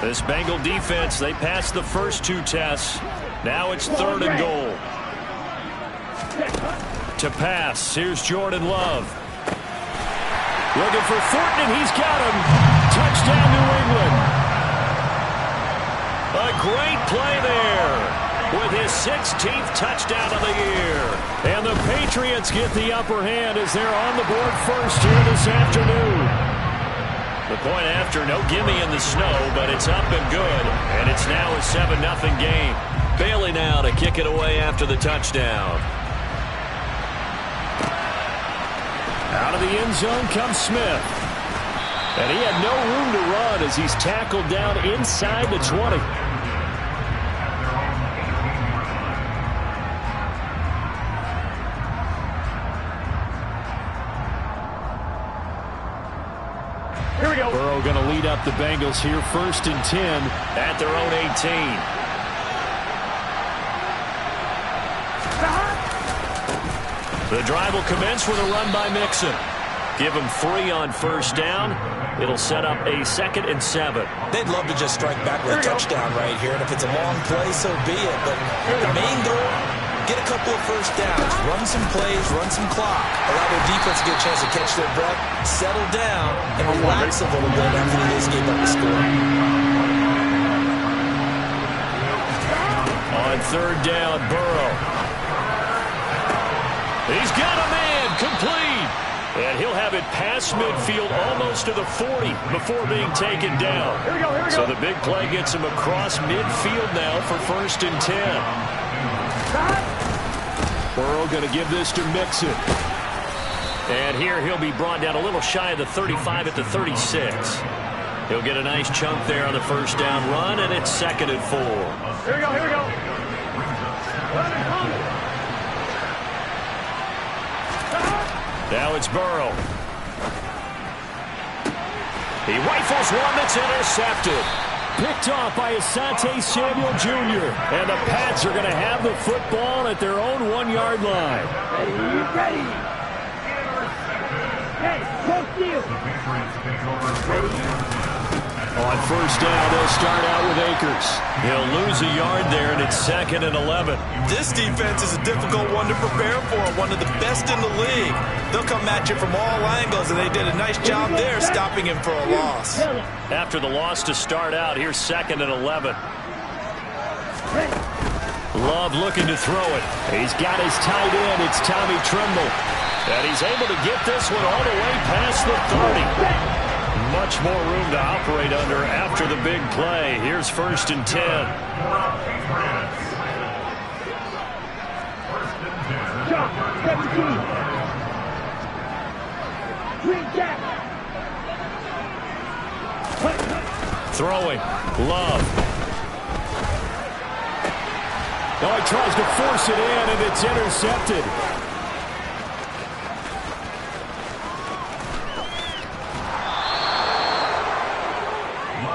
This Bengal defense, they passed the first 2 tests. Now it's 3rd and goal. To pass, here's Jordan Love. Looking for Thornton, and he's got him. Touchdown, New England. A great play there with his 16th touchdown of the year. And the Patriots get the upper hand as they're on the board first here this afternoon. The point after, no gimme in the snow, but it's up and good. And it's now a 7-0 game. Bailey now to kick it away after the touchdown. Out of the end zone comes Smith. And he had no room to run as he's tackled down inside the 20. Here we go. Burrow going to lead up the Bengals here, 1st and 10 at their own 18. The drive will commence with a run by Mixon. Give him 3 on 1st down. It'll set up a 2nd and 7. They'd love to just strike back with a touchdown right here, and if it's a long play, so be it. But the main goal, get a couple of 1st downs, run some plays, run some clock, allow their defense to get a chance to catch their breath, settle down, and relax a little bit after they just gave up the score. On 3rd down, Burrow. He's got a man, complete. And he'll have it past midfield almost to the 40 before being taken down. Here we go. So the big play gets him across midfield now for 1st and 10. Burrow going to give this to Mixon. And here he'll be brought down a little shy of the 35 at the 36. He'll get a nice chunk there on the 1st down run, and it's 2nd and 4. Here we go. Now it's Burrow. He rifles one that's intercepted. Picked off by Asante Samuel Jr. And the Pats are going to have the football at their own 1-yard line. Ready. Hey, close deal. On 1st down, they'll start out with Akers. He'll lose a yard there, and it's 2nd and 11. This defense is a difficult one to prepare for, one of the best in the league. They'll come at you from all angles, and they did a nice job there stopping him for a loss. After the loss to start out, here's 2nd and 11. Love looking to throw it. He's got his tight end. It's Tommy Tremble. And he's able to get this one all the way past the 30. Much more room to operate under after the big play. Here's 1st and 10. Shot, 17. Green jack. Throwing. Love. Oh, he tries to force it in, and it's intercepted.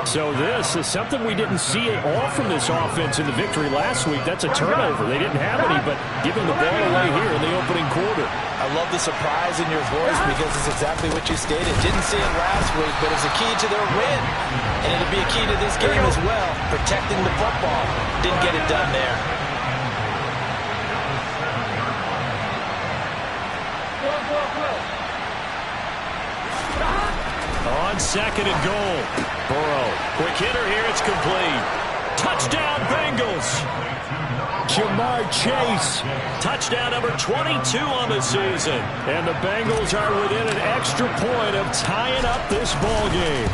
So this is something we didn't see at all from this offense in the victory last week. That's a turnover. They didn't have any, but giving the ball away here in the opening quarter. I love the surprise in your voice because it's exactly what you stated. Didn't see it last week, but it's a key to their win. And it'll be a key to this game as well, protecting the football. Didn't get it done there. On 2nd and goal. Burrow. Quick hitter here. It's complete. Touchdown, Bengals. Jamar Chase. Touchdown number 22 on the season. And the Bengals are within an extra point of tying up this ball game.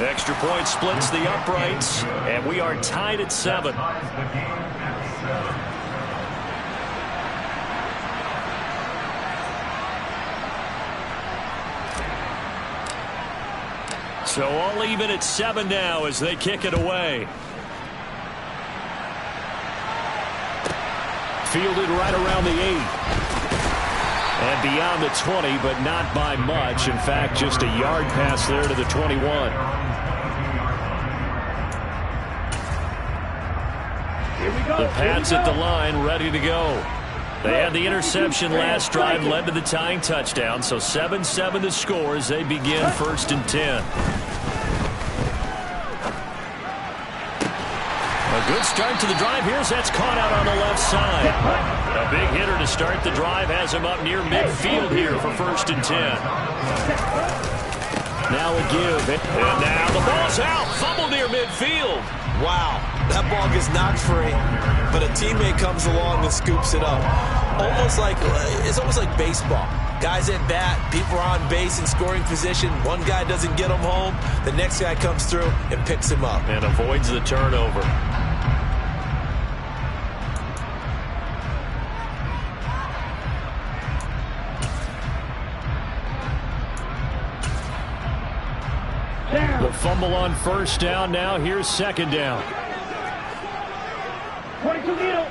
Extra point splits the uprights, and we are tied at 7. So all even at 7 now as they kick it away. Fielded right around the 8. And beyond the 20, but not by much. In fact, just a yard pass there to the 21. The Pats at the line, ready to go. They had the interception last drive, led to the tying touchdown. So 7-7 the score as they begin 1st and 10. Good start to the drive. That's caught out on the left side. A big hitter to start the drive has him up near midfield here for 1st and 10. Now a give. And now the ball's out. Fumble near midfield. Wow, that ball gets knocked free, but a teammate comes along and scoops it up. It's almost like baseball. Guys at bat, people are on base in scoring position. One guy doesn't get him home. The next guy comes through and picks him up. And avoids the turnover. The fumble on 1st down. Now here's 2nd down. 22 middle.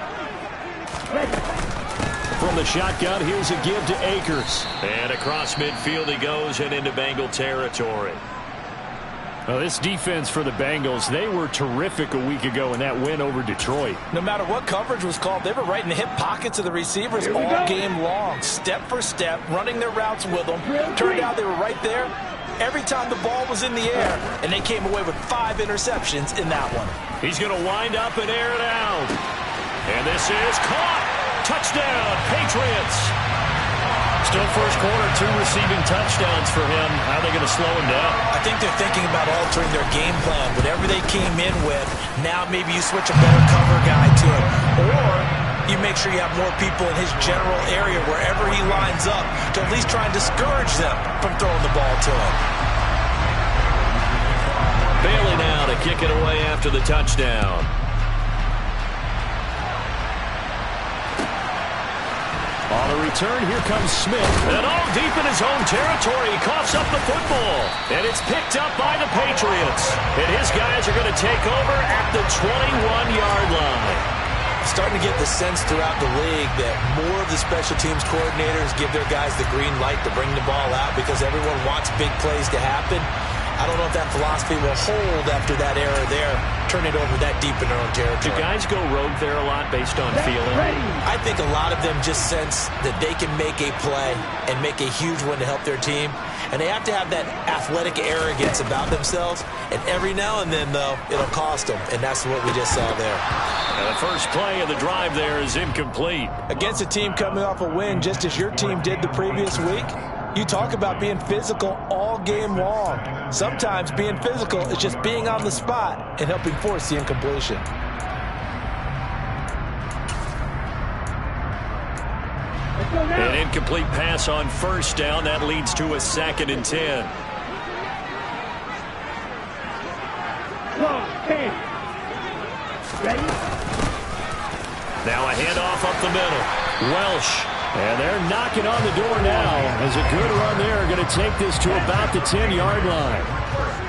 From the shotgun, here's a give to Akers. And across midfield he goes and into Bengal territory. Well, this defense for the Bengals, they were terrific a week ago in that win over Detroit. No matter what coverage was called, they were right in the hip pockets of the receivers all game long. Step for step, running their routes with them. Turned out they were right there every time the ball was in the air, and they came away with 5 interceptions in that one. He's going to wind up and air it out. And this is caught. Touchdown, Patriots. Still first quarter, 2 receiving touchdowns for him. How are they going to slow him down? I think they're thinking about altering their game plan. Whatever they came in with, now maybe you switch a better cover guy to it. Or you make sure you have more people in his general area wherever he lines up to at least try and discourage them from throwing the ball to him. Bailey now to kick it away after the touchdown. On the return, here comes Smith. And all deep in his own territory, he coughs up the football. And it's picked up by the Patriots. And his guys are going to take over at the 21-yard line. Starting to get the sense throughout the league that more of the special teams coordinators give their guys the green light to bring the ball out because everyone wants big plays to happen. I don't know if that philosophy will hold after that error there. Turn it over that deep in their own territory. Do guys go rogue there a lot based on feeling? I think a lot of them just sense that they can make a play and make a huge one to help their team. And they have to have that athletic arrogance about themselves. And every now and then, though, it'll cost them. And that's what we just saw there. And the first play of the drive there is incomplete. Against a team coming off a win, just as your team did the previous week, you talk about being physical all game long. Sometimes being physical is just being on the spot and helping force the incompletion. An incomplete pass on 1st down. That leads to a 2nd and 10. Ready? Now a handoff up the middle. Welsh. And they're knocking on the door now as a good run there. Going to take this to about the 10-yard line.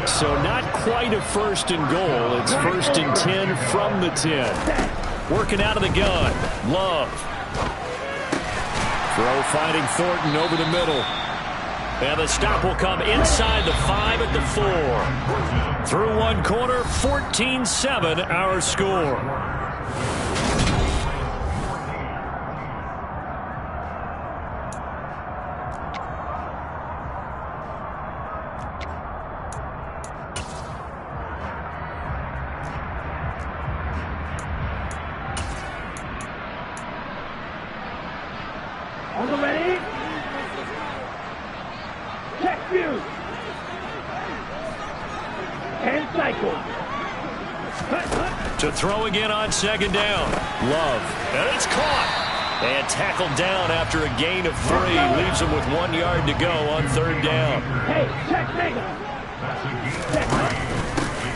So not quite a 1st and goal. It's 1st and 10 from the 10. Working out of the gun. Love. Throw finding Thornton over the middle. And the stop will come inside the 5 at the 4. Through one quarter, 14-7 our score. On the ready? Check view. And cycle. To throw again on 2nd down. Love. And it's caught. And tackled down after a gain of 3. Leaves him with 1 yard to go on 3rd down. Hey, check mega.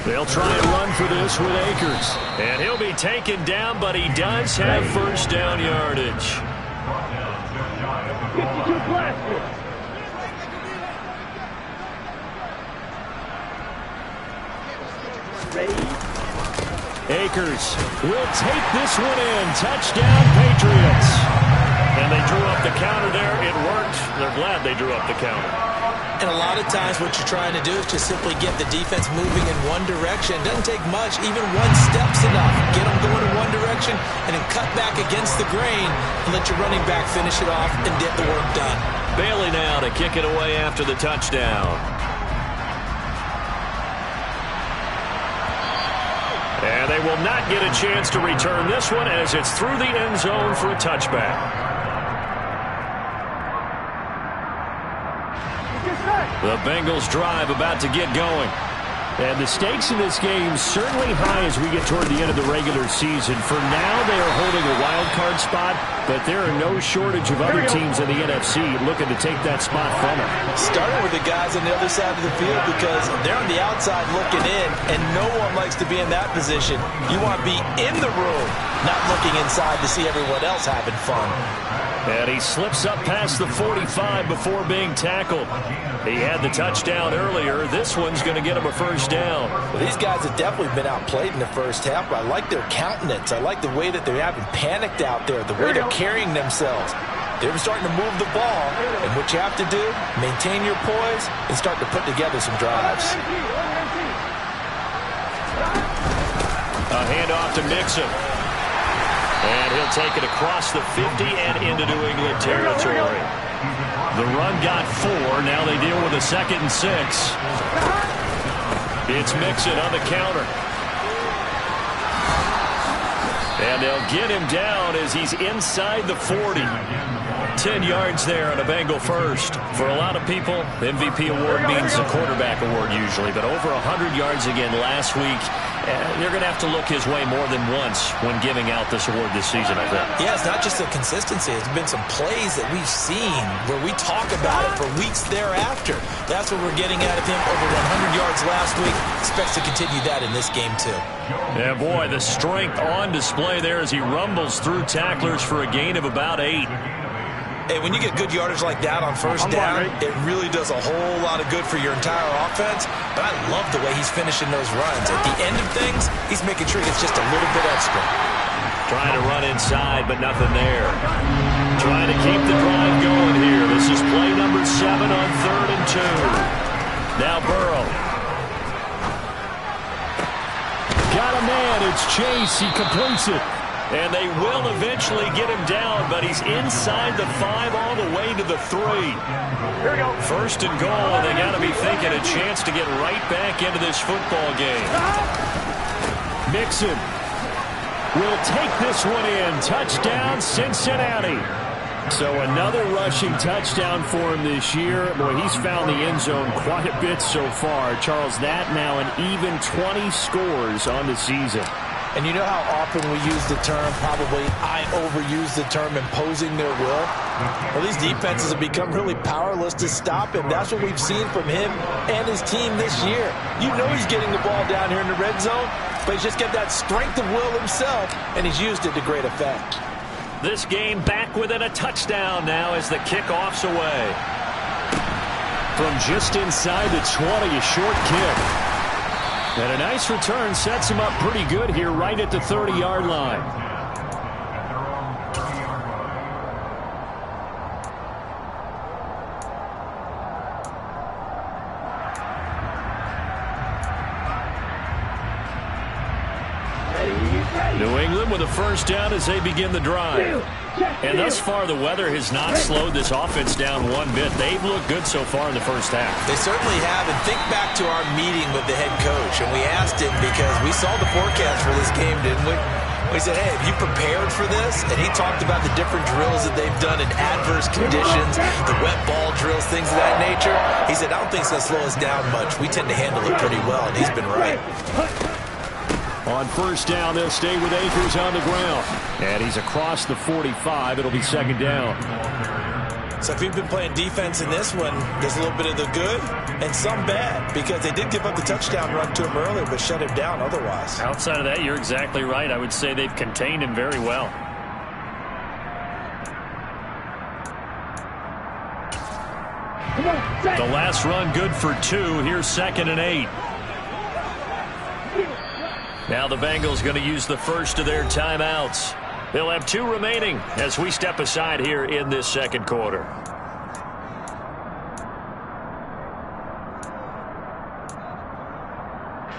They'll try and run for this with Akers. And he'll be taken down, but he does have 1st down yardage. 52 blaster. Ready? Akers will take this one in. Touchdown, Patriots. And they drew up the counter there. It worked. They're glad they drew up the counter. And a lot of times what you're trying to do is just simply get the defense moving in one direction. It doesn't take much. Even one step's enough. Get them going in one direction and then cut back against the grain and let your running back finish it off and get the work done. Bailey now to kick it away after the touchdown. And They will not get a chance to return this one as it's through the end zone for a touchback. The Bengals drive about to get going. And the stakes in this game certainly high as we get toward the end of the regular season. For now, they are holding a wild card spot, but there are no shortage of other teams in the NFC looking to take that spot from them. Starting with the guys on the other side of the field because they're on the outside looking in, and no one likes to be in that position. You want to be in the room, not looking inside to see everyone else having fun. And he slips up past the 45 before being tackled. He had the touchdown earlier. This one's going to get him a first down. Well, these guys have definitely been outplayed in the first half, but I like their countenance. I like the way that they haven't panicked out there, the way they're carrying themselves. They're starting to move the ball, and what you have to do, maintain your poise and start to put together some drives. A handoff to Mixon. And he'll take it across the 50 and into New England territory. The run got 4. Now they deal with a 2nd and 6. It's Mixon on the counter. And they'll get him down as he's inside the 40. 10 yards there on a Bengal first. For a lot of people, MVP award means a quarterback award usually, but over 100 yards again last week. They're going to have to look his way more than once when giving out this award this season, I think. Yeah, it's not just the consistency. It's been some plays that we've seen where we talk about it for weeks thereafter. That's what we're getting out of him. Over 100 yards last week. Expects to continue that in this game, too. Yeah, boy, the strength on display there as he rumbles through tacklers for a gain of about 8. Hey, when you get good yardage like that on first down, it really does a whole lot of good for your entire offense. But I love the way he's finishing those runs. At the end of things, he's making sure he gets just a little bit extra. Trying to run inside, but nothing there. Trying to keep the drive going here. This is play number 7 on 3rd and 2. Now Burrow. Got a man. It's Chase. He completes it. And they will eventually get him down, but he's inside the 5 all the way to the 3. Here we go. 1st and goal, and they got to be thinking a chance to get right back into this football game. Mixon will take this one in. Touchdown, Cincinnati. So another rushing touchdown for him this year. Boy, he's found the end zone quite a bit so far. Charles, that now an even 20 scores on the season. And you know how often we use the term, probably I overuse the term, imposing their will? Well, these defenses have become really powerless to stop him. That's what we've seen from him and his team this year. You know he's getting the ball down here in the red zone, but he's just got that strength of will himself, and he's used it to great effect. This game back within a touchdown now as the kickoff's away. From just inside the 20, a short kick. And a nice return sets him up pretty good here right at the 30-yard line. New England with a first down as they begin the drive. And thus far, the weather has not slowed this offense down one bit. They've looked good so far in the first half. They certainly have. And think back to our meeting with the head coach. And we asked him because we saw the forecast for this game, didn't we? We said, hey, have you prepared for this? And he talked about the different drills that they've done in adverse conditions, the wet ball drills, things of that nature. He said, I don't think it's going to slow us down much. We tend to handle it pretty well, and he's been right. On first down, they'll stay with Akers on the ground. And he's across the 45. It'll be 2nd down. So if you've been playing defense in this one, there's a little bit of the good and some bad, because they did give up the touchdown run to him earlier, but shut him down otherwise. Outside of that, you're exactly right. I would say they've contained him very well. The last run good for 2. Here's 2nd and 8. Now the Bengals going to use the first of their timeouts. They'll have 2 remaining as we step aside here in this 2nd quarter.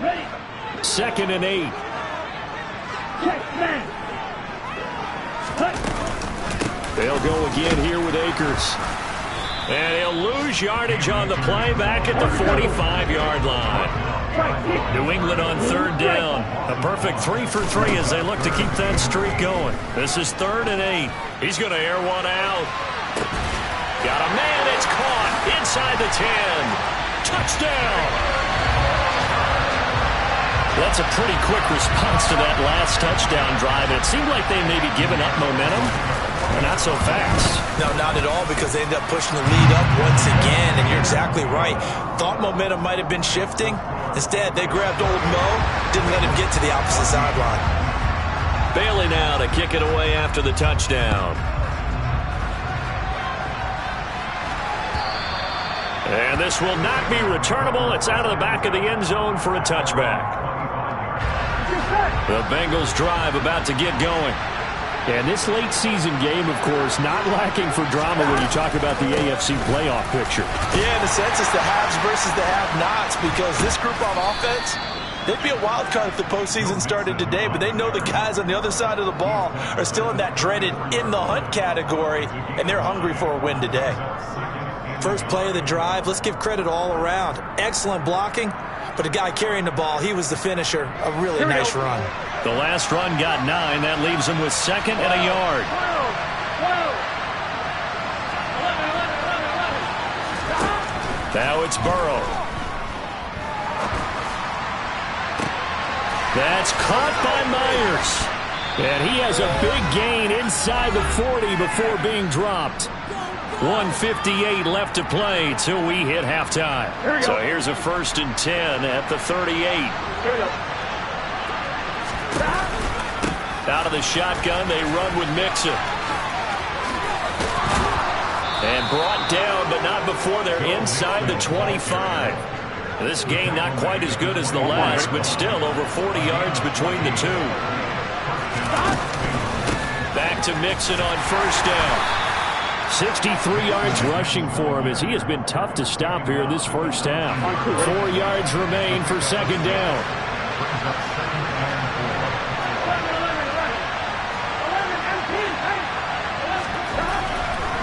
Ready. 2nd and 8. Check, man. They'll go again here with Akers. And he'll lose yardage on the play back at the 45-yard line. New England on third down. A perfect 3 for 3 as they look to keep that streak going. This is 3rd and 8. He's going to air one out. Got a man. It's caught inside the 10. Touchdown. That's a pretty quick response to that last touchdown drive. It seemed like they maybe given up momentum. Not so fast. No, not at all, because they ended up pushing the lead up once again, and you're exactly right. Thought momentum might have been shifting. Instead, they grabbed old Mo, didn't let him get to the opposite sideline. Bailey now to kick it away after the touchdown. And this will not be returnable. It's out of the back of the end zone for a touchback. The Bengals drive about to get going. And this late season game, of course, not lacking for drama when you talk about the AFC playoff picture. Yeah, in a sense, it's the haves versus the have-nots, because this group on offense, they'd be a wild card if the postseason started today, but they know the guys on the other side of the ball are still in that dreaded in-the-hunt category, and they're hungry for a win today. First play of the drive, let's give credit all around. Excellent blocking, but the guy carrying the ball, he was the finisher. A really nice run. The last run got 9. That leaves him with 2nd and a yard. Now it's Burrow. That's caught by Myers. And he has a big gain inside the 40 before being dropped. 1:58 left to play till we hit halftime. So here's a 1st and 10 at the 38. Out of the shotgun, they run with Mixon. And brought down, but not before they're inside the 25. This game not quite as good as the last, but still over 40 yards between the two. Back to Mixon on 1st down. 63 yards rushing for him as he has been tough to stop here this first half. 4 yards remain for 2nd down.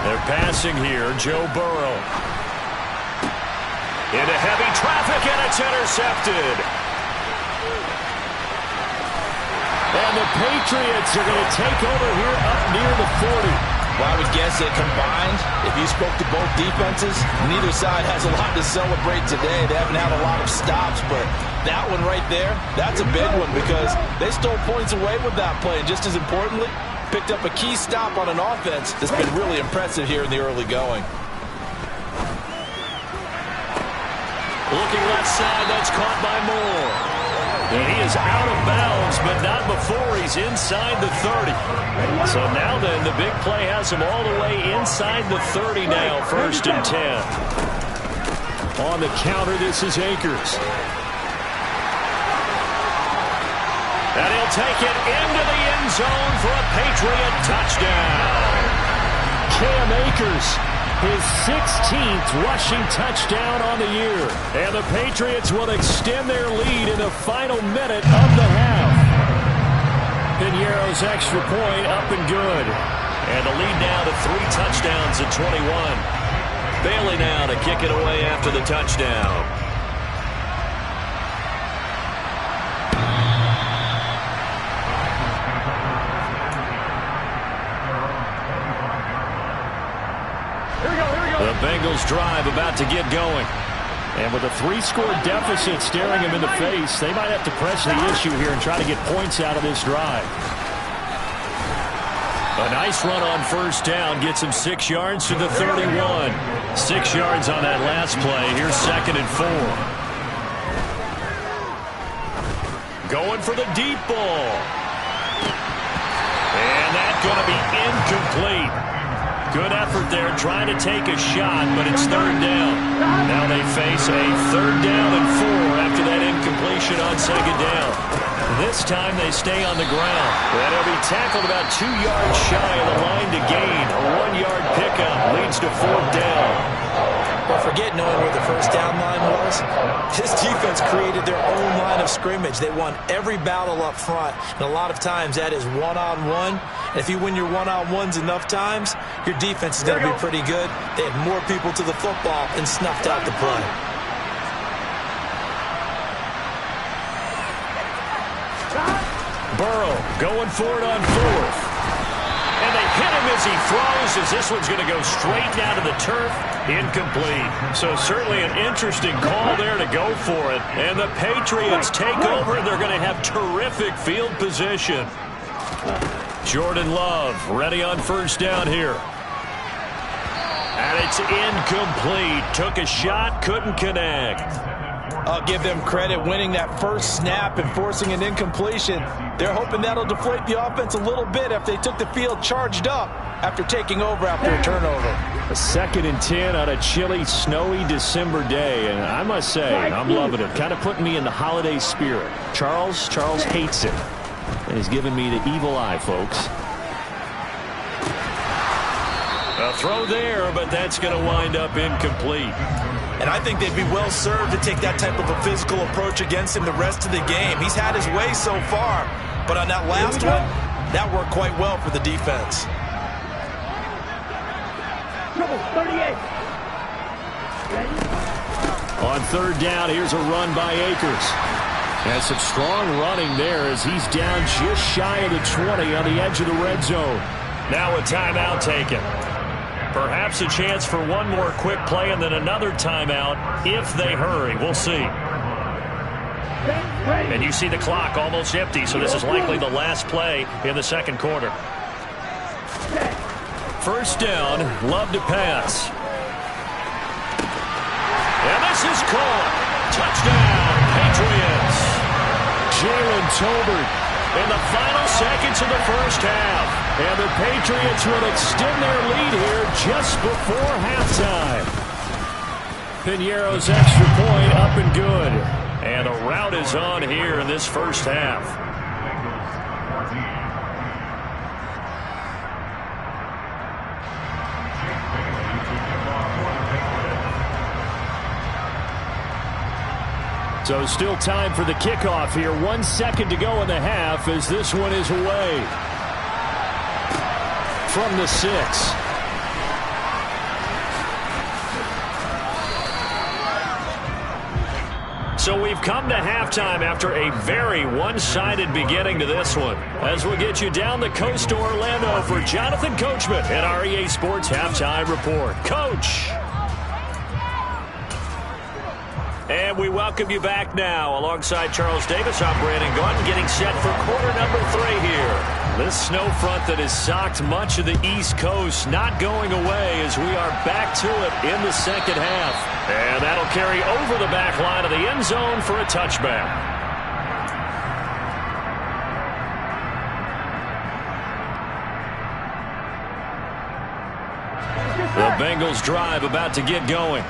They're passing here. Joe Burrow. Into heavy traffic, and it's intercepted. And the Patriots are going to take over here up near the 40. Well, I would guess that combined, if you spoke to both defenses, neither side has a lot to celebrate today. They haven't had a lot of stops, but that one right there, that's a big one because they stole points away with that play. And just as importantly, picked up a key stop on an offense that's been really impressive here in the early going. Looking left side, that's caught by Moore. And he is out of bounds, but not before he's inside the 30. So now then, the big play has him all the way inside the 30 now, 1st and 10. On the counter, this is Akers. And he'll take it into the end zone for a Patriot touchdown. Cam Akers, his 16th rushing touchdown on the year. And the Patriots will extend their lead in the final minute of the half. Piñeiro's extra point up and good. And the lead now to 3 touchdowns at 21. Bailey now to kick it away after the touchdown. The Bengals drive about to get going. And with a 3-score deficit staring them in the face, they might have to press the issue here and try to get points out of this drive. A nice run on 1st down gets him 6 yards to the 31. 6 yards on that last play. Here's 2nd and 4. Going for the deep ball. And that's going to be incomplete. Good effort there, trying to take a shot, but it's 3rd down. Now they face a 3rd down and 4 after that incompletion on 2nd down. This time they stay on the ground. And he'll be tackled about 2 yards shy of the line to gain. A 1-yard pickup leads to 4th down. But forget knowing where the 1st down line was. This defense created their own line of scrimmage. They won every battle up front, and a lot of times that is one-on-one. And if you win your one-on-ones enough times, your defense is going to be pretty good. They had more people to the football and snuffed out the play. Burrow going for it on fourth. And they hit him as he throws, as this one's going to go straight down to the turf. Incomplete. So certainly an interesting call there to go for it. And the Patriots take over. They're going to have terrific field position. Jordan Love ready on first down here. And it's incomplete. Took a shot, couldn't connect. I'll give them credit winning that first snap and forcing an incompletion. They're hoping that'll deflate the offense a little bit if they took the field charged up after taking over after a turnover. A 2nd and 10 on a chilly, snowy December day. And I must say, I'm loving it. Kind of putting me in the holiday spirit. Charles hates it. And he's giving me the evil eye, folks. A throw there, but that's going to wind up incomplete. And I think they'd be well served to take that type of a physical approach against him the rest of the game. He's had his way so far, but on that last one, that worked quite well for the defense. Trouble 38. On third down, here's a run by Akers. And some strong running there as he's down just shy of the 20 on the edge of the red zone. Now a timeout taken. Perhaps a chance for one more quick play and then another timeout if they hurry. We'll see. And you see the clock almost empty, so this is likely the last play in the second quarter. First down, Love to pass. And this is caught. Touchdown, Patriots. Jalen Tolbert in the final seconds of the first half. And the Patriots will extend their lead here just before halftime. Piñeiro's extra point up and good. And a rout is on here in this first half. So still time for the kickoff here. 1 second to go in the half as this one is away. From the 6. So we've come to halftime after a very one-sided beginning to this one. As we'll get you down the coast to Orlando for Jonathan Coachman and our EA Sports Halftime Report. Coach! And we welcome you back now. Alongside Charles Davis, I'm Brandon Gaudin, getting set for quarter number 3 here. This snow front that has socked much of the East Coast not going away as we are back to it in the second half. And that'll carry over the back line of the end zone for a touchback. The Bengals drive about to get going.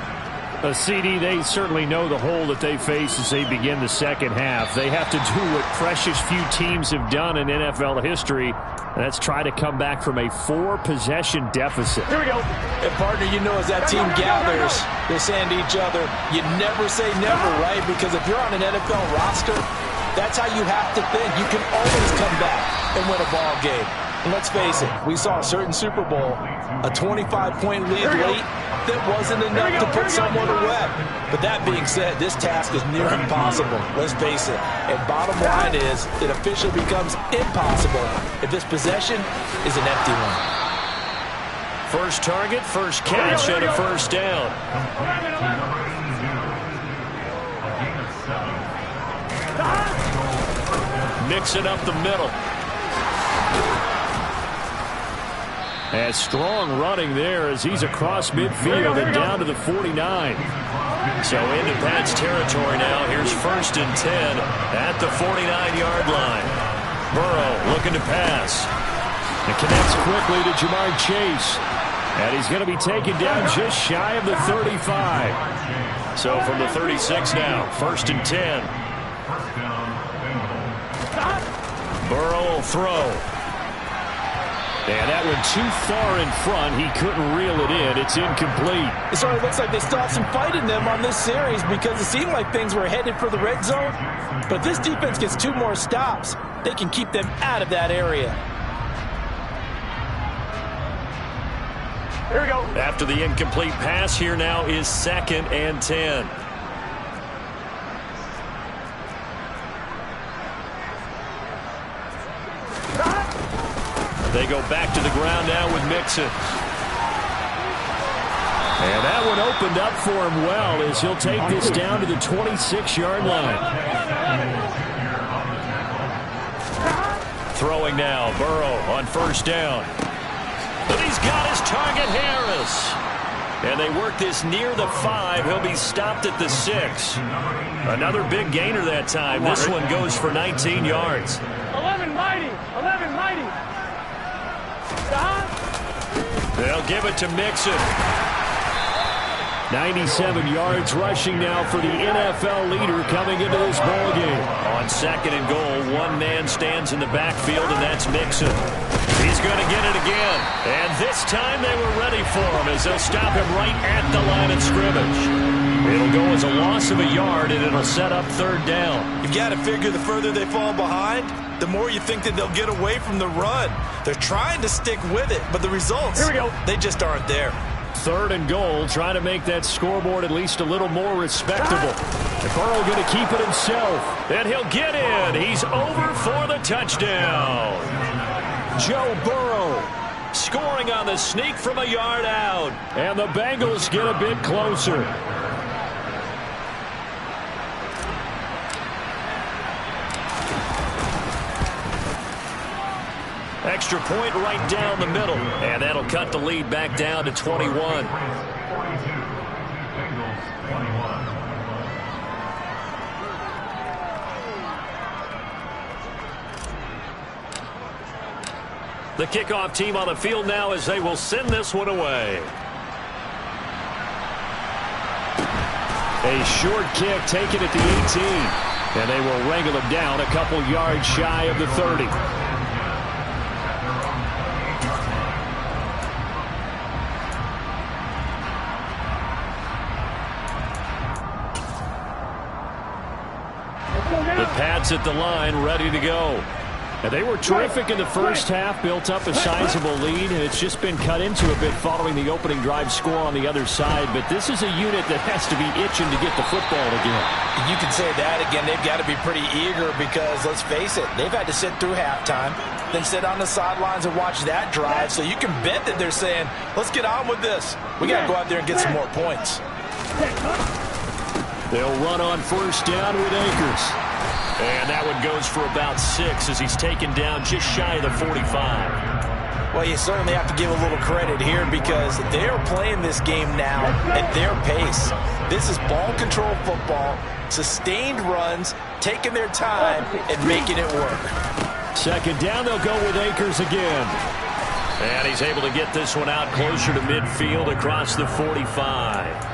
A CD, they certainly know the hole that they face as they begin the second half. They have to do what precious few teams have done in NFL history, and that's try to come back from a 4-possession deficit. Here we go. And partner, you know, as that team gathers, they're saying to each other, you never say never, right? Because if you're on an NFL roster, that's how you have to think. You can always come back and win a ball game. And let's face it, we saw a certain Super Bowl, a 25-point lead late, that wasn't enough to put someone away. But that being said, this task is near impossible. Let's face it. And bottom line is, it officially becomes impossible if this possession is an empty one. First target, first catch, and a first down. Mixing up the middle. And strong running there as he's across midfield and down to the 49. So into Pat's territory now. Here's 1st and 10 at the 49-yard line. Burrow looking to pass. It connects quickly to Jamar Chase. And he's going to be taken down just shy of the 35. So from the 36 now, 1st and 10. Burrow will throw. And that went too far in front. He couldn't reel it in. It's incomplete. It certainly looks like they still have some fight in them on this series because it seemed like things were headed for the red zone. But if this defense gets 2 more stops, they can keep them out of that area. Here we go. After the incomplete pass, here now is 2nd and 10. They go back to the ground now with Mixon. And that one opened up for him well as he'll take this down to the 26-yard line. Throwing now, Burrow on first down. And he's got his target, Harris. And they work this near the 5. He'll be stopped at the 6. Another big gainer that time. This one goes for 19 yards. 11 mighty. 11 mighty. They'll give it to Mixon. 97 yards rushing now for the NFL leader coming into this ball game. On second and goal, one man stands in the backfield, and that's Mixon. He's going to get it again. And this time they were ready for him as they'll stop him right at the line of scrimmage. It'll go as a loss of a yard, and it'll set up third down. You've got to figure the further they fall behind, the more you think that they'll get away from the run. They're trying to stick with it, but the results, they just aren't there. Third and goal, trying to make that scoreboard at least a little more respectable. And Burrow going to keep it himself. And he'll get in. He's over for the touchdown. Joe Burrow scoring on the sneak from a yard out. And the Bengals get a bit closer. Extra point right down the middle. And that'll cut the lead back down to 21. The kickoff team on the field now as they will send this one away. A short kick taken at the 18. And they will wrangle him down a couple yards shy of the 30. The Pats at the line, ready to go. And they were terrific in the first half, built up a sizable lead, and it's just been cut into a bit following the opening drive score on the other side. But this is a unit that has to be itching to get the football again. You can say that again. They've got to be pretty eager because, let's face it, they've had to sit through halftime, then sit on the sidelines and watch that drive. So you can bet that they're saying, let's get on with this. We got to go out there and get some more points. They'll run on first down with Akers. And that one goes for about 6 as he's taken down just shy of the 45. Well, you certainly have to give a little credit here because they're playing this game now at their pace. This is ball control football, sustained runs, taking their time, and making it work. Second down, they'll go with Akers again. And he's able to get this one out closer to midfield across the 45.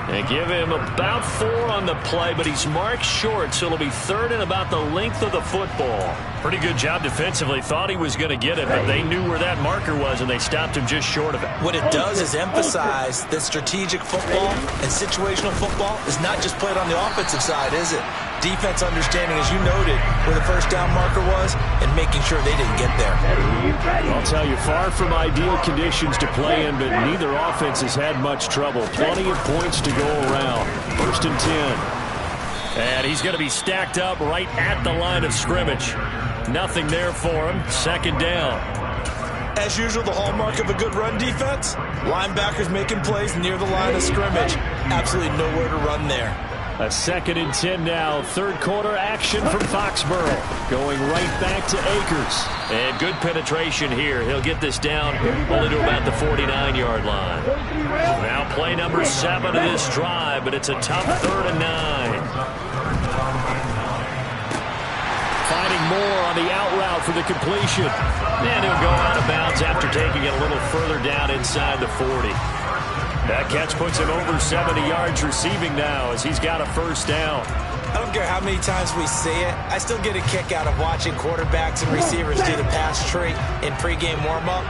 They give him about 4 on the play, but he's marked short, so it'll be third and about the length of the football. Pretty good job defensively. Thought he was going to get it, but they knew where that marker was, and they stopped him just short of it. What it does is emphasize that strategic football and situational football is not just played on the offensive side, is it? Defense understanding, as you noted, where the first down marker was and making sure they didn't get there. I'll tell you, far from ideal conditions to play in, but neither offense has had much trouble. Plenty of points to go around. First and 10. And he's going to be stacked up right at the line of scrimmage. Nothing there for him. Second down. As usual, the hallmark of a good run defense, linebackers making plays near the line of scrimmage. Absolutely nowhere to run there. A second and 10 now. Third quarter action from Foxborough. Going right back to Akers. And good penetration here. He'll get this down only to about the 49-yard line. Now play number 7 of this drive, but it's a tough 3rd and 9. Finding more on the out route for the completion. And he'll go out of bounds after taking it a little further down inside the 40. That catch puts him over 70 yards receiving now as he's got a first down. I don't care how many times we say it, I still get a kick out of watching quarterbacks and receivers do the pass tree in pregame warm-up.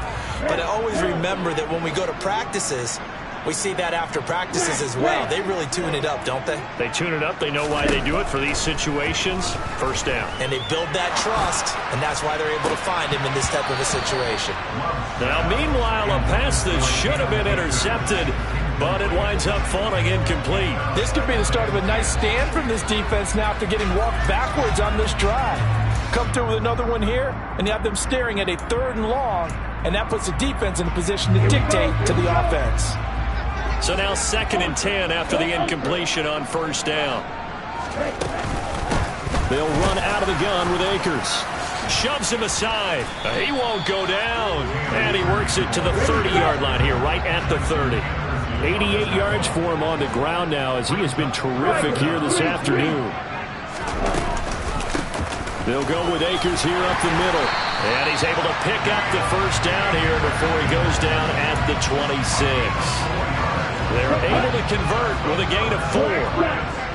But I always remember that when we go to practices, we see that after practices as well. They really tune it up, don't they? They tune it up. They know why they do it for these situations. First down. And they build that trust, and that's why they're able to find him in this type of a situation. Now, meanwhile, a pass that should have been intercepted but it winds up falling incomplete. This could be the start of a nice stand from this defense now after getting walked backwards on this drive. Come through with another one here, and you have them staring at a 3rd and long, and that puts the defense in a position to dictate to the offense. So now 2nd and 10 after the incompletion on 1st down. They'll run out of the gun with Akers. Shoves him aside. He won't go down. And he works it to the 30-yard line here, right at the 30. 88 yards for him on the ground now as he has been terrific here this afternoon. They'll go with Akers here up the middle. And he's able to pick up the 1st down here before he goes down at the 26. They're able to convert with a gain of 4.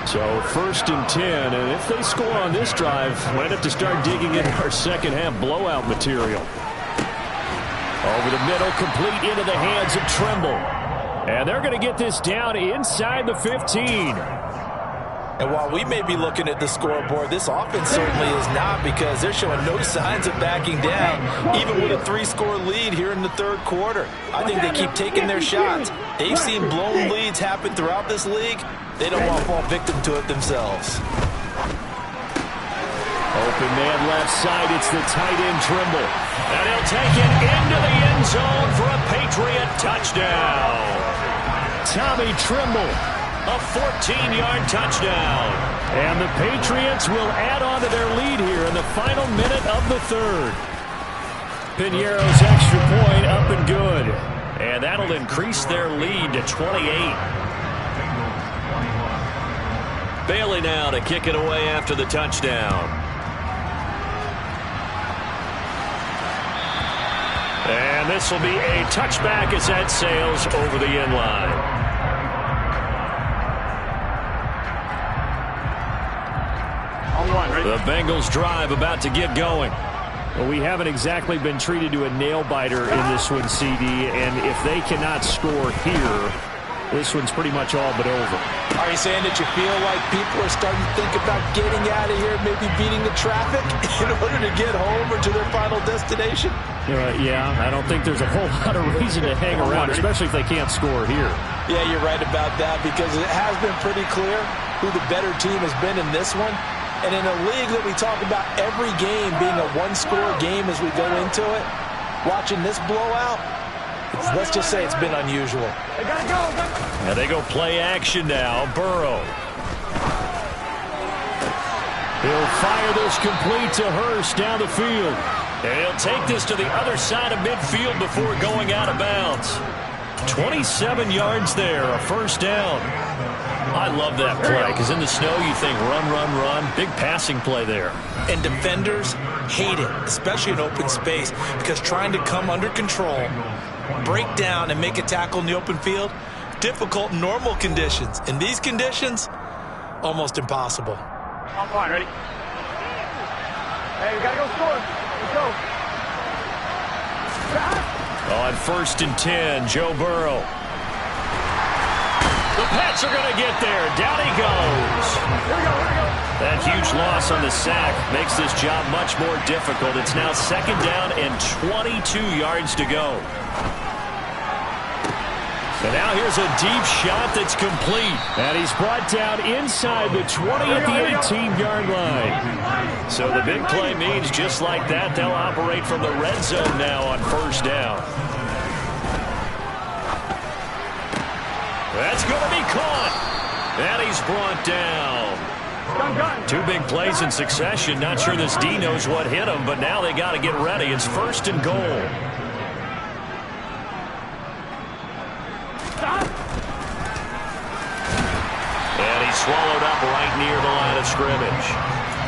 So 1st and 10, and if they score on this drive, might have to start digging into our second half blowout material. Over the middle, complete into the hands of Trimble. And they're going to get this down inside the 15. And while we may be looking at the scoreboard, this offense certainly is not, because they're showing no signs of backing down, even with a 3-score lead here in the 3rd quarter. I think they keep taking their shots. They've seen blown leads happen throughout this league. They don't want to fall victim to it themselves. Open man left side. It's the tight end Trimble. And he'll take it into the end zone for a Patriot touchdown. Tommy Trimble. A 14-yard touchdown. And the Patriots will add on to their lead here in the final minute of the 3rd. Piñeiro's extra point up and good. And that'll increase their lead to 28. Bailey now to kick it away after the touchdown. And this will be a touchback as that sails over the end line. The Bengals drive about to get going. Well, we haven't exactly been treated to a nail-biter in this one, CD, and if they cannot score here, this one's pretty much all but over. Are you saying that you feel like people are starting to think about getting out of here, maybe beating the traffic in order to get home or to their final destination? Yeah, I don't think there's a whole lot of reason to hang around, especially if they can't score here. Yeah, you're right about that, because it has been pretty clear who the better team has been in this one. And in a league that we talk about every game being a 1-score game as we go into it, watching this blowout, let's just say it's been unusual. And they go play action now. Burrow. He'll fire this complete to Hurst down the field. And he'll take this to the other side of midfield before going out of bounds. 27 yards there, a 1st down. I love that play, because in the snow you think run, run, run. Big passing play there. And defenders hate it, especially in open space, because trying to come under control, break down, and make a tackle in the open field, difficult in normal conditions. In these conditions, almost impossible. On point, ready? Hey, we got to go score. Let's go. On 1st and 10, Joe Burrow. The Pats are going to get there. Down he goes. Here we go. That huge loss on the sack makes this job much more difficult. It's now 2nd down and 22 yards to go. So now here's a deep shot that's complete. And he's brought down inside the 20 at the 18-yard line. So the big play means just like that, they'll operate from the red zone now on 1st down. That's going to be caught. And he's brought down. 2 big plays in succession. Not sure this D knows what hit him, but now they got to get ready. It's 1st and goal. And he's swallowed up right near the line of scrimmage.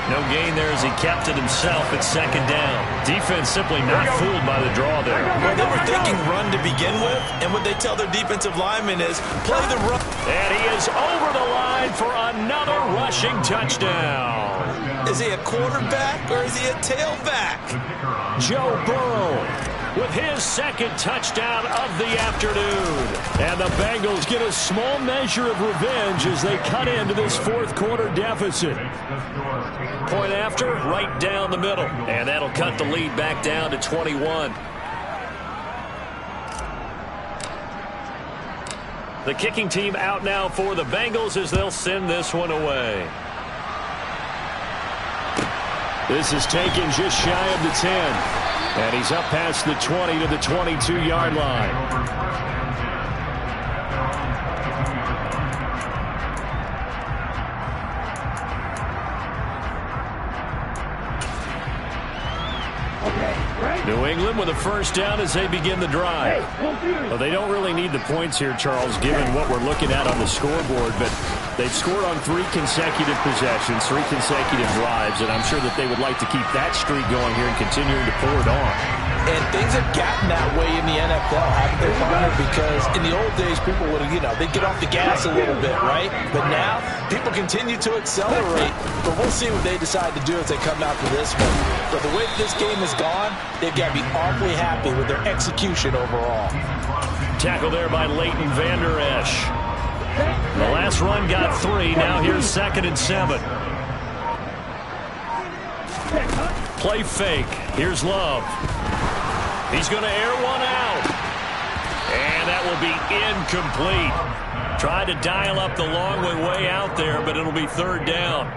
No gain there as he kept it himself at 2nd down. Defense simply not fooled by the draw there. Well, they were thinking run to begin with, and what they tell their defensive linemen is play the run. And he is over the line for another rushing touchdown. Is he a quarterback or is he a tailback? Joe Burrow with his 2nd touchdown of the afternoon. And the Bengals get a small measure of revenge as they cut into this 4th quarter deficit. Point after, right down the middle. And that'll cut the lead back down to 21. The kicking team out now for the Bengals as they'll send this one away. This is taken just shy of the 10. And he's up past the 20 to the 22-yard line. New England with a first down as they begin the drive. Well, they don't really need the points here, Charles, given what we're looking at on the scoreboard, but they've scored on 3 consecutive possessions, 3 consecutive drives, and I'm sure that they would like to keep that streak going here and continuing to pull it on. And things have gotten that way in the NFL, haven't they, Connor? Because in the old days, people would, they'd get off the gas a little bit, right? But now, people continue to accelerate. But we'll see what they decide to do as they come out for this one. But the way this game has gone, they've got to be awfully happy with their execution overall. Tackle there by Leighton Vander Esch. The last run got 3. Now here's 2nd and 7. Play fake. Here's Love. He's going to air one out. And that will be incomplete. Tried to dial up the long way out there, but it'll be 3rd down.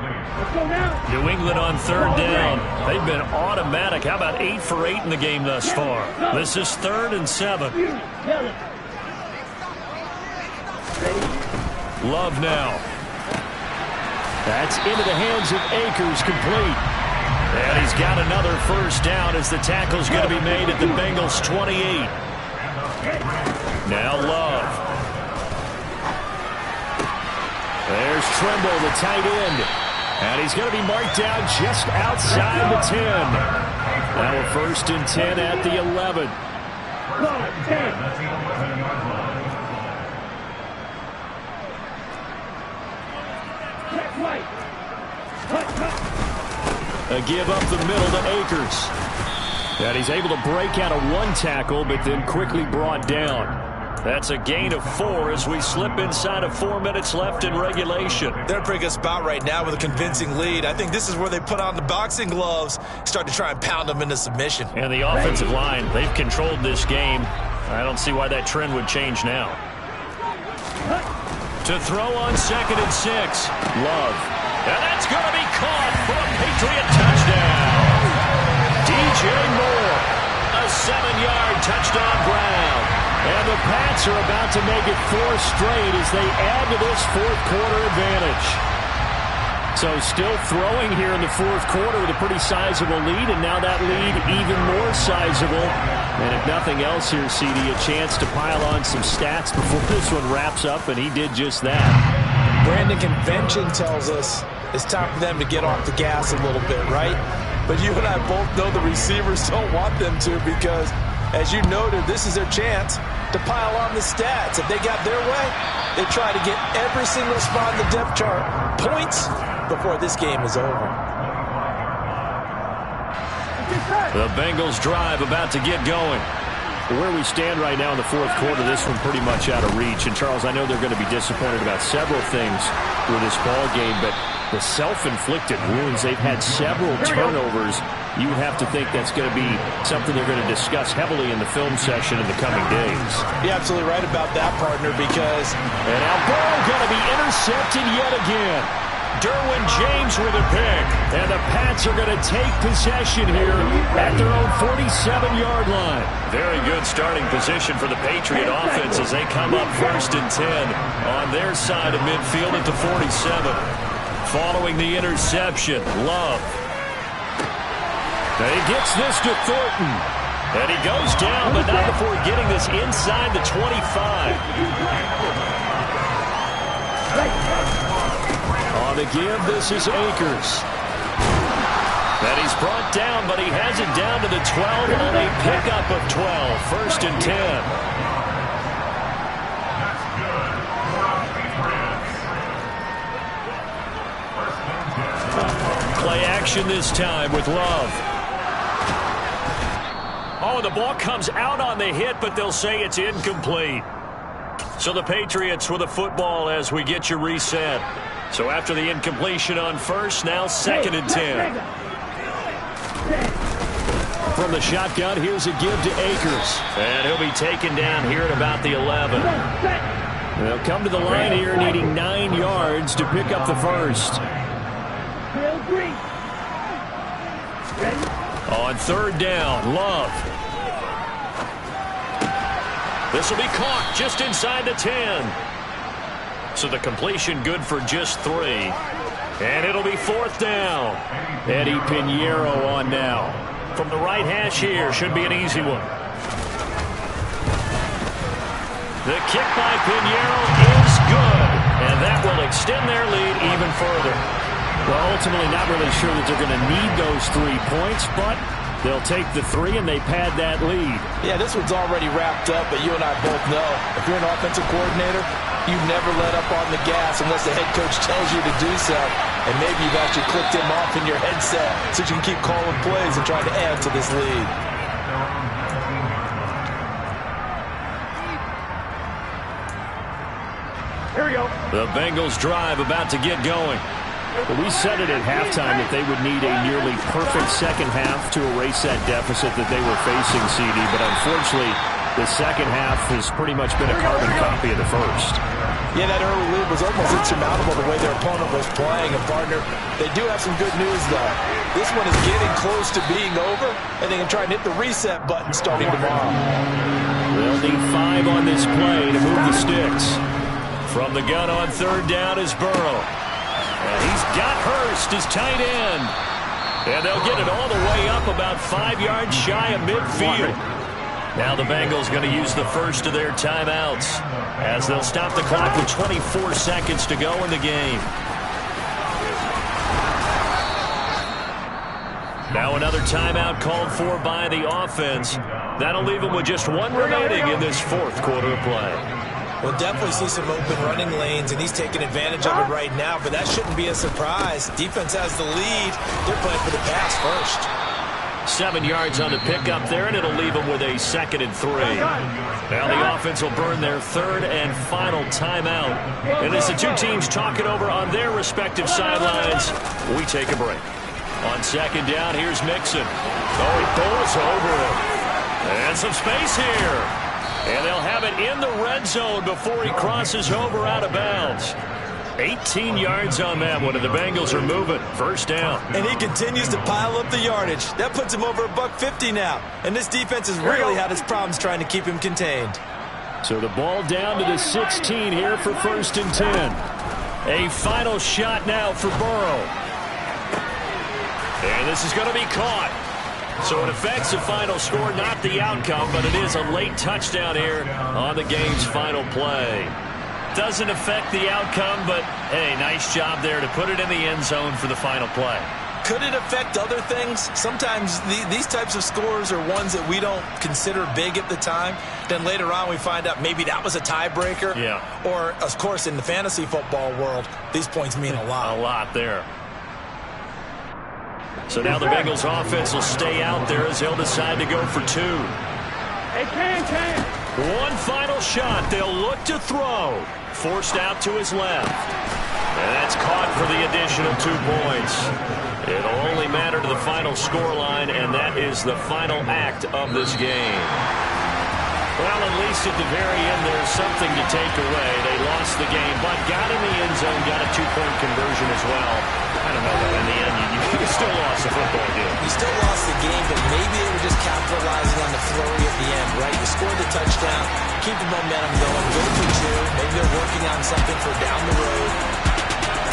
New England on 3rd down. They've been automatic. How about 8 for 8 in the game thus far? This is 3rd and 7. Love now. That's into the hands of Akers, complete. And he's got another first down as the tackle's going to be made at the Bengals' 28. Now Love. There's Trimble, the tight end. And he's going to be marked down just outside the 10. Now a 1st and 10 at the 11. A give up the middle to Akers. And he's able to break out of 1 tackle, but then quickly brought down. That's a gain of 4 as we slip inside of 4 minutes left in regulation. They're a pretty good spot right now with a convincing lead. I think this is where they put on the boxing gloves, start to try and pound them into submission. And the offensive line, they've controlled this game. I don't see why that trend would change now. To throw on 2nd and 6. Love. And that's going to be caught for a Patriot touchdown. DJ Moore, a 7-yard touchdown ground. And the Pats are about to make it 4 straight as they add to this 4th quarter advantage. So still throwing here in the 4th quarter with a pretty sizable lead, and now that lead even more sizable. And if nothing else here, CD, a chance to pile on some stats before this one wraps up, and he did just that. Brandon, convention tells us it's time for them to get off the gas a little bit, right? But you and I both know the receivers don't want them to because, as you noted, this is their chance to pile on the stats. If they got their way, they try to get every single spot in the depth chart points before this game is over. The Bengals drive about to get going. Where we stand right now in the 4th quarter, this one pretty much out of reach. And, Charles, I know they're going to be disappointed about several things with this ball game, but the self-inflicted wounds, they've had several turnovers. You have to think that's going to be something they're going to discuss heavily in the film session in the coming days. You're absolutely right about that, partner, because... And now Burrow going to be intercepted yet again. Derwin James with a pick. And the Pats are going to take possession here at their own 47-yard line. Very good starting position for the Patriot offense as they come up 1st and 10 on their side of midfield at the 47. Following the interception, Love. And he gets this to Thornton. And he goes down, but not before getting this inside the 25. On the give, this is Akers. And he's brought down, but he has it down to the 12 on a pickup of 12. 1st and 10. Play action this time with Love. Oh, the ball comes out on the hit, but they'll say it's incomplete. So the Patriots with a football as we get you reset. So after the incompletion on 1st, now 2nd and 10. From the shotgun, here's a give to Akers. And he'll be taken down here at about the 11. They'll come to the line here needing 9 yards to pick up the first. On third down, Love. This will be caught just inside the 10. So the completion good for just 3. And it'll be fourth down. Eddie Pinheiro on now. From the right hash here, should be an easy one. The kick by Pinheiro is good. And that will extend their lead even further. Well, ultimately not really sure that they're going to need those 3 points, but they'll take the 3 and they pad that lead. Yeah, this one's already wrapped up, but you and I both know if you're an offensive coordinator, you never let up on the gas unless the head coach tells you to do so. And maybe you've actually clicked him off in your headset so you can keep calling plays and trying to add to this lead. Here we go. The Bengals drive about to get going. Well, we said it at halftime that they would need a nearly perfect second half to erase that deficit that they were facing, CD. But unfortunately, the second half has pretty much been a carbon copy of the first. Yeah, that early lead was almost insurmountable the way their opponent was playing. And, partner, they do have some good news, though. This one is getting close to being over, and they can try and hit the reset button starting tomorrow. They'll need 5 on this play to move the sticks. From the gun on third down is Burrow. And he's got Hurst as tight end. And they'll get it all the way up about 5 yards shy of midfield. Now the Bengals going to use the first of their timeouts as they'll stop the clock with 24 seconds to go in the game. Now another timeout called for by the offense. That'll leave them with just 1 remaining in this fourth quarter of play. We'll definitely see some open running lanes, and he's taking advantage of it right now, but that shouldn't be a surprise. Defense has the lead. They're playing for the pass first. 7 yards on the pickup there, and it'll leave them with a 2nd and 3. Now the offense will burn their 3rd and final timeout. And as the two teams talk it over on their respective sidelines, we take a break. On second down, here's Mixon. Oh, he throws over him. And some space here. And they'll have it in the red zone before he crosses over out of bounds. 18 yards on that one, and the Bengals are moving. First down. And he continues to pile up the yardage. That puts him over $150 now. And this defense has really had its problems trying to keep him contained. So the ball down to the 16 here for 1st and 10. A final shot now for Burrow. And this is going to be caught. So it affects the final score, not the outcome, but it is a late touchdown here on the game's final play. Doesn't affect the outcome, but, hey, nice job there to put it in the end zone for the final play. Could it affect other things? Sometimes these types of scores are ones that we don't consider big at the time. Then later on we find out maybe that was a tiebreaker. Yeah. Or, of course, in the fantasy football world, these points mean a lot. A lot there. So now the Bengals offense will stay out there as they'll decide to go for 2. Hey, can. One final shot. They'll look to throw. Forced out to his left. And that's caught for the additional 2 points. It'll only matter to the final scoreline, and that is the final act of this game. Well, at least at the very end, there's something to take away. They lost the game, but got in the end zone, got a 2-point conversion as well. I don't know, though, in the end, you still lost the football game. You still lost the game, but maybe they were just capitalizing on the flurry at the end, right? You scored the touchdown, keep the momentum going, go for 2. Maybe they're working on something for down the road.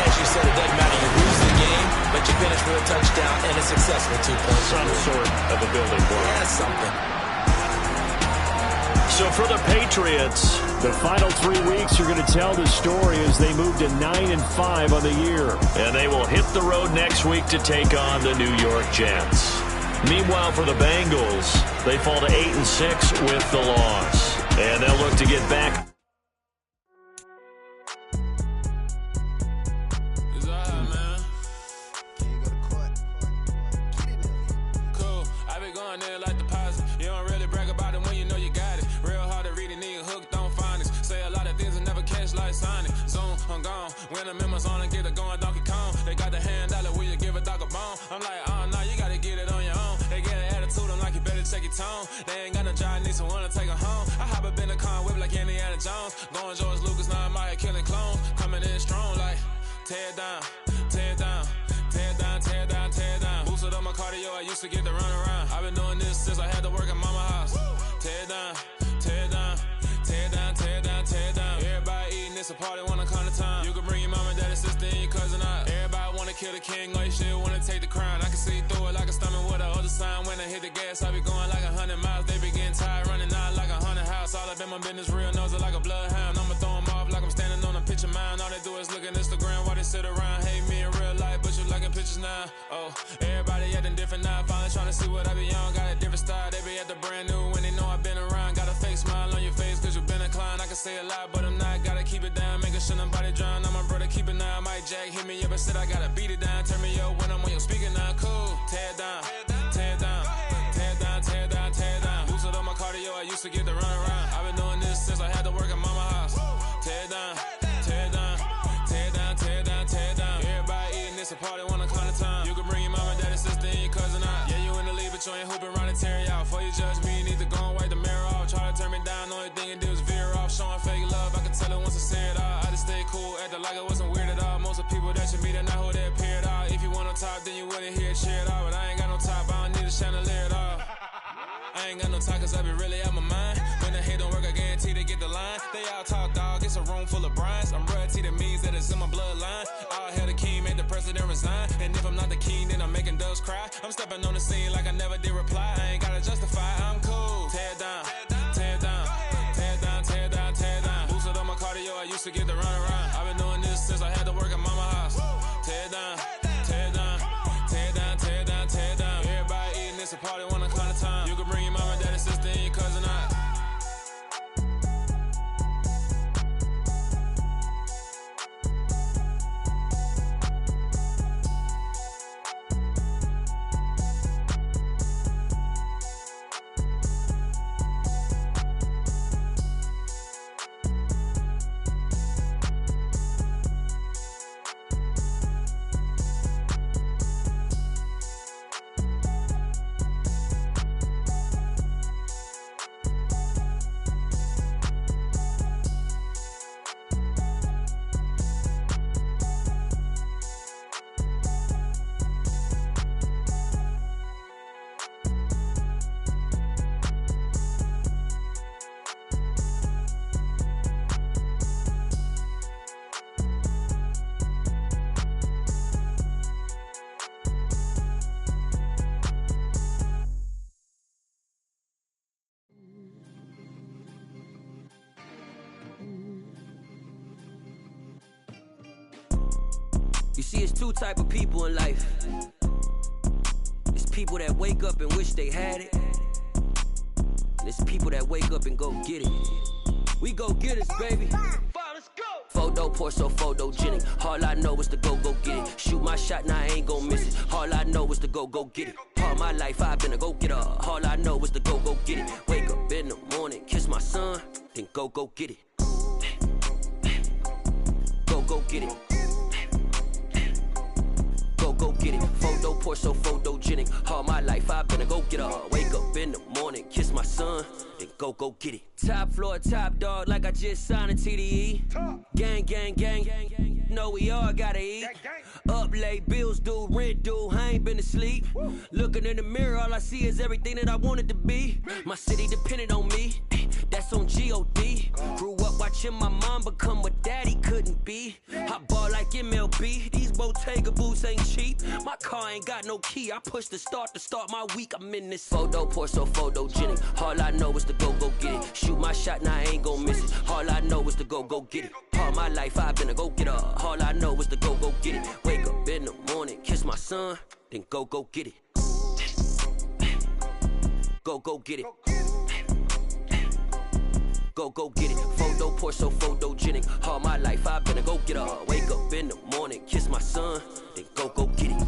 As you said, it doesn't matter. You lose the game, but you finish with a touchdown and a successful 2 points. Some sort of a building block. Yeah, something. So for the Patriots, the final 3 weeks are going to tell the story as they move to 9-5 on the year. And they will hit the road next week to take on the New York Jets. Meanwhile, for the Bengals, they fall to 8-6 with the loss. And they'll look to get back. When the members on and get it going Donkey Kong, they got the hand dollar, will you give a dog a bone? I'm like, oh no, you gotta get it on your own. They get an attitude, I'm like, you better check your tone. They ain't got no job, need someone to take her home. I hop up in the car, whip like Indiana Jones. Going George Lucas, now tear it down, tear it down, tear it down, tear it down, tear it down. Boosted up my cardio, I used to get to run around. I've been doing this since I had to work at mama house. Tear it down, tear it down, tear it down, tear it down, tear it down. Everybody eating, it's a party, wanna come to time. You can bring your mama, daddy, sister, and your cousin out. Everybody wanna kill the king, or you shit wanna take the crown. I can see through it like a stomach with a other sign. When I hit the gas, I be going like 100 miles. They be getting tired, running out like 100 house. All up in my business, real nose it like a bloodhound. I'ma throw them off like I'm standing on a picture mound. All they do is look at Instagram while they sit around. Hate me in real life, but you liking pictures now. Oh, everybody acting different now. Finally trying to see what I be on. Got a different style, they be at the brand new when they know I've been around. Got a fake smile on your face cause you been inclined. I can say a lot, but I'm not. Gotta keep it down, making sure nobody drown. I'm my brother, keep it now. Mike Jack hit me up and said I gotta beat it down. Turn me up when I'm on your speaker now. Cool, tear it down, tear it down, tear it down, tear it down, tear it down. Boosted up my cardio, I used to get to run around. I've been doing this since I had to work at mama house. Tear it down, tear it down, tear it down, tear it down, tear it down. Everybody eating, it's a party, wanna come to time. You can bring your mama, daddy, sister, and your cousin out. Yeah, you in the lead, but you ain't hooping around and tear you out. Before you judge me, you need to go and wipe the mirror off. Try to turn me down, only thing it do is veer off. Showing fake love, I can tell it once I say it all. I just stay cool, acting like I wasn't weird at all. Most of the people that you meet are not who they appear at all. If you want on top, then you wouldn't hear it cheer at all. But I ain't got no top, I don't need a chandelier at all. I ain't got no time cause I be really out my mind. When the hate don't work, I guarantee they get the line. They all talk dog, it's a room full of brinds. I'm royalty, that means that it's in my bloodline. All hail the king, made the president resign. And if I'm not the king, then I'm making doves cry. I'm stepping on the scene like I never did reply. I ain't gotta justify, I'm cool. Tear it down, tear it down, tear it down, tear it down, tear it down. Boosted up my cardio, I used to get to run around. I've been doing this since I had to work at mama house. Tear it down, tear it down, tear it down, tear it down, tear it down. Everybody eating, it's a party, wanna come to time. You can bring your mama, daddy, sister, and your cousin out. You see, it's two type of people in life. It's people that wake up and wish they had it, and it's people that wake up and go get it. We go get it, baby. Let's go. Photo pour so photogenic. All I know is to go get it. Shoot my shot, now I ain't gon' miss it. All I know is to go get it. All my life I've been a go getter. All I know is to go get it. Wake up in the morning, kiss my son, then go get it. Go get it. Go get it. Photo pour so photogenic. All my life I've been a go getter. Wake up in the morning, kiss my son, then go get it. Top floor, top dog, like I just signed a TDE. Gang, gang, gang, gang. Know we all gotta eat. Up late, bills due, rent due. I ain't been asleep. Looking in the mirror, all I see is everything that I wanted to be. My city depended on me. That's on G.O.D. Grew up watching my mom become what daddy couldn't be. I ball like MLB. These Bottega boots ain't cheap. My car ain't got no key. I push the start to start my week. I'm in this photo pour so photogenic. All I know is to go get it. Shoot my shot, now I ain't gon' miss it. All I know is to go get it. All my life I've been a go getter. All I know is to go get it. Wake up in the morning, kiss my son, then go get it. Go get it. Go get it. Photo pour so photogenic. All my life I've been a go getter. Wake up in the morning, kiss my son, then go get it.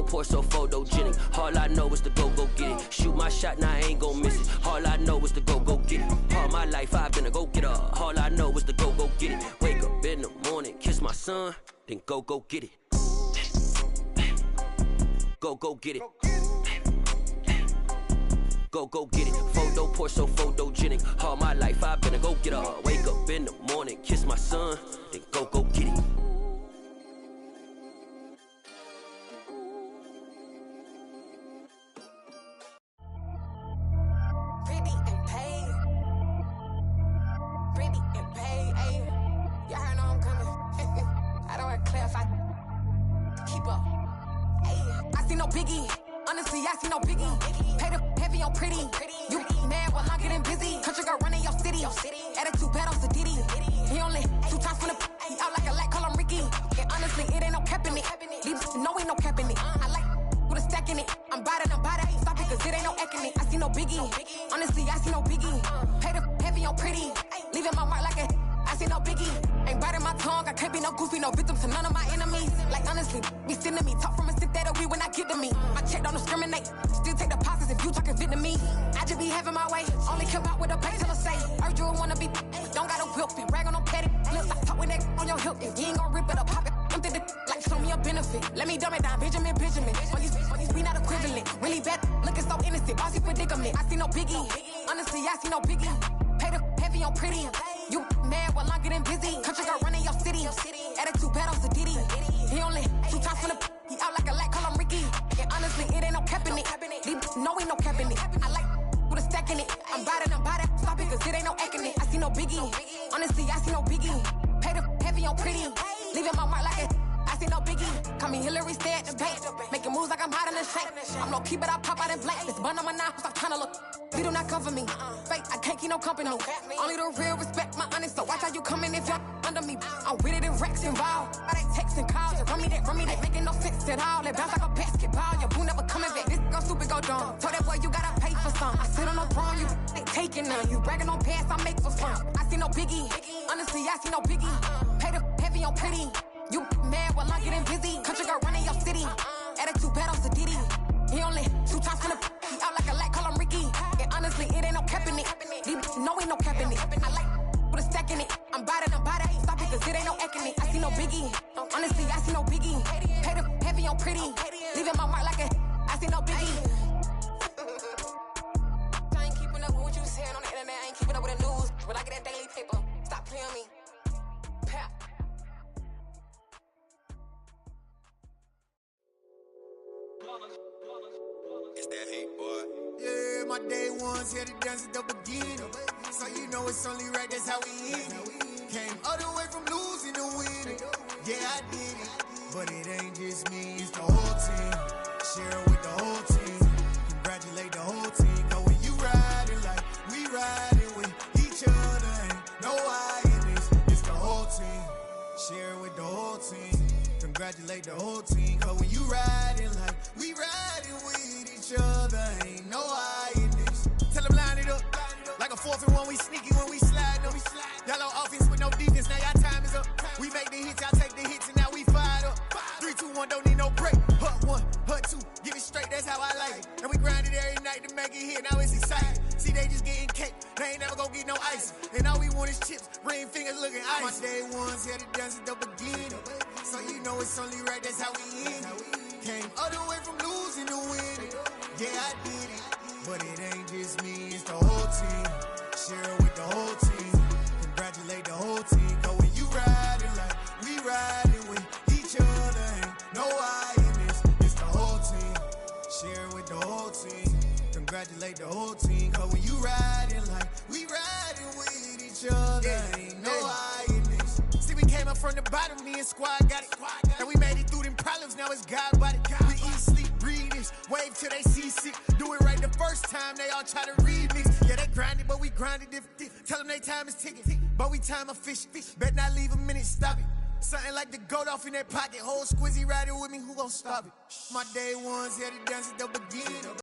pour so photogenic. All I know is to go get it. Shoot my shot, now I ain't gon' miss it. All I know is to go get it. All my life I've been a go-getter. All I know is to go get it. Wake up in the morning, kiss my son, then go get it. Go get it. Go get it. Photo pour so photogenic. All my life I've been a go-getter. Wake up in the morning, kiss my son, then go get it. Honestly, I see no biggie. Pay the heavy on pretty. You mad while I'm getting busy. Country girl running your city. Attitude bad on Diddy. He only 2 times from the he out like a light, call him Ricky. And honestly, it ain't no cap in it. Leave no ain't no cap in it. I like with a stack in it. I'm bad. Stop it, cause it ain't no eck in it. I see no biggie. Honestly, I see no biggie. Pay the heavy on pretty. Leaving my mark like a I see no biggie. Ain't biting my tongue. I can't be no goofy, no victim to none of my enemies. Like honestly, be sending me talk from a stick that'll be when I get to me. My check don't discriminate. Still take deposits if you talking Vietnamese. I just be having my way. Only come out with a pay till I say. Urge you wanna be, don't got a whip and rag on no petty. Look, I talk with that on your hip. If you ain't gon' rip it up, pop it. Empty the like show me a benefit. Let me dumb it down, Benjamin. For these we not equivalent. Really bad, looking so innocent. Bossy predicament. I see no biggie. Honestly, I see no biggie. Pay the heavy on pretty. You mad while I'm getting busy. Country girl running your city. Attitude bad on Diddy. He only 2 times from the he out like a light, call him Ricky. And honestly, it ain't no cap in it. No ain't no cap in it. I like with a stack in it. I'm bad. Stop it, cause it ain't no eck in it. I see no biggie. Honestly, I see no biggie. Pay the heavy on pretty. Leaving my mark like I see no biggie. Call me Hillary, stay at the bank. Making moves like I'm hot in the shank. I'm low key, but I pop out in blank. This bun on my knife, stop trying to look. They do not come for me. Fake, I can't keep no company. Only the real respect my honest. So watch how you coming if you're under me. I'm with it and Rex involved. I they texting calls. Run me that, making no sense at all. They bounce like a basketball. Your boo never coming back. This go stupid, go dumb. Told that boy you gotta pay for some. I sit on no throne, you ain't taking none. You bragging on pants, I make for fun. I see no biggie. Honestly, I see no biggie. Pay the heavy on pretty. You mad while I'm getting busy. Country girl running your city. Attitude bad on Diddy. He only 2 times from the he out like a light, call him Ricky. And honestly, it ain't no cap in it. No ain't no cap in it. I like with a stack in it. I'm bad. Stop it, cause it ain't no eck in it. I see no biggie. Honestly, I see no biggie. Pay the heavy on pretty. Leaving my mark like a I see no biggie. I ain't keeping up with what you saying on the internet. I ain't keeping up with the news. When I get that daily paper, stop playing me. Pap. It's that hate, boy. Yeah, my day ones here to dance at the beginning. So you know it's only right, that's how we end it. Came all the way from losing to winning. Yeah, I did it. But it ain't just me, it's the whole team. Share with the whole team. Congratulate the whole team. Cause when you riding like we riding with each other, ain't no I in this. It's the whole team. Share with the whole team. Congratulate the whole team. Cause when you riding like we riding with each other, ain't no I in this. Tell them line it up. Like a 4th and 1, we sneaky when we slide up. Y'all on offense with no defense, now y'all time is up. We make the hits, y'all take the hits, and now we fired up. 3, 2, 1, don't need no break. Hut 1, hut 2, give it straight, that's how I like it. And we grind it every night to make it hit, now it's exciting. See, they just getting cake, they ain't never gonna get no ice. And all we want is chips, ring fingers looking ice. My day ones here to dance at the beginning. So you know it's only right, that's how we end it. Came all the way from losing to winning. Yeah, I did it. But it ain't just me, it's the whole team. Share with the whole team. Congratulate the whole team. Cause when you riding like we riding with each other, ain't no I in this. It's the whole team. Share with the whole team. Congratulate the whole team. Cause when you riding like we riding with each other, ain't no I in this. See, we came up from the bottom, me and squad got it. And we made it through them problems, now it's God body. We eat, sleep, breathe this, wave till they see sick. Do it right the first time, they all try to remix. Yeah, they grinded, but we grinded different. Tell them they time is ticking, but we time efficient. Bet not leave a minute, stop it. Something like the goat off in that pocket. Whole squizzy riding with me, who gon' stop it? My day ones here to dance at the beginning.